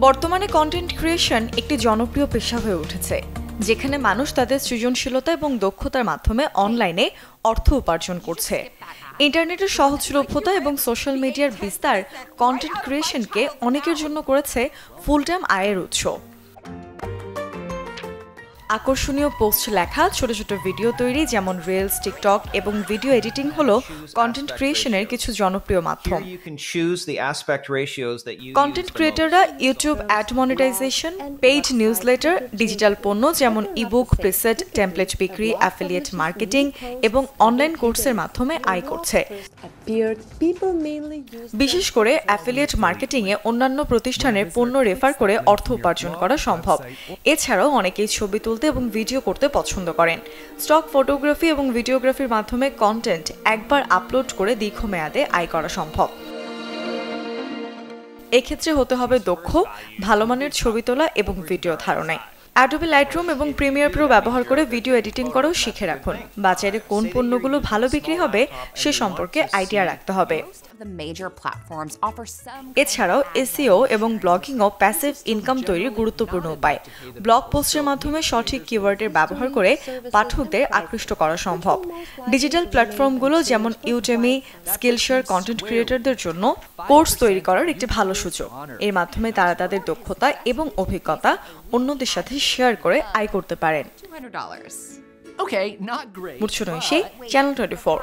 বর্তমানে content creation একটি জনপ্রিয় পেশা হয়ে উঠেছে, যেখানে মানুষ তাদের সৃজনশীলতা এবং দক্ষতার মাধ্যমে অনলাইনে অর্থ উপার্জন করছে। ইন্টারনেটের সহজলভ্যতা এবং সোশ্যাল মিডিয়ার বিস্তার কন্টেন্ট ক্রিয়েশনকে অনেকের জন্য করেছে ফুল টাইম আয়ের উৎস। আকর্ষণীয় পোস্ট লেখা, ছোট ছোট ভিডিও তৈরি যেমন রিলস, টিকটক এবং ভিডিও এডিটিং হলো কন্টেন্ট ক্রিয়েশনের কিছু জনপ্রিয় মাধ্যম। কন্টেন্ট ক্রিয়েটররা YouTube ad monetization, paid newsletter, digital পণ্য যেমন ইবুক, প্রিসেট, টেমপ্লেট বিক্রি, অ্যাফিলিয়েট মার্কেটিং এবং অনলাইন কোর্সের মাধ্যমে আয় করছে। বিশেষ করে অ্যাফিলিয়েট মার্কেটিংয়ে অন্যান্য প্রতিষ্ঠানের পণ্য রেফার করে অর্থ উপার্জন করা সম্ভব। এছাড়াও অনেকেই ছবি তুলতে এবং ভিডিও করতে পছন্দ করেন। স্টক ফটোগ্রাফি এবং ভিডিওগ্রাফির মাধ্যমে কন্টেন্ট একবার আপলোড করে দীর্ঘমেয়াদে আয় করা সম্ভব। এক্ষেত্রে হতে হবে দক্ষ, ভালো মানের ছবি তোলা এবং ভিডিও ধারণায়। অ্যাডোবি লাইটরুম এবং প্রিমিয়ার প্রো ব্যবহার করে ভিডিও এডিটিং করেও শিখে রাখুন। বাজারে কোন পণ্যগুলো ভালো বিক্রি হবে সে সম্পর্কে আইডিয়া রাখতে হবে। এছাড়াও এসইও এবং ব্লগিংও প্যাসিভ ইনকাম তৈরির গুরুত্বপূর্ণ উপায়। ব্লগ পোস্টের মাধ্যমে সঠিক কিওয়ার্ডের ব্যবহার করে পাঠকদের আকৃষ্ট করা সম্ভব। ডিজিটাল প্ল্যাটফর্মগুলো যেমন ইউডেমি, স্কিলশার কন্টেন্ট ক্রিয়েটরদের জন্য কোর্স তৈরি করার একটি ভালো সুযোগ। এর মাধ্যমে তারা তাদের দক্ষতা এবং অভিজ্ঞতা অন্যদের সাথে শেয়ার করে আয় করতে পারেন। মুর্ছনৈশী, চ্যানেল 24।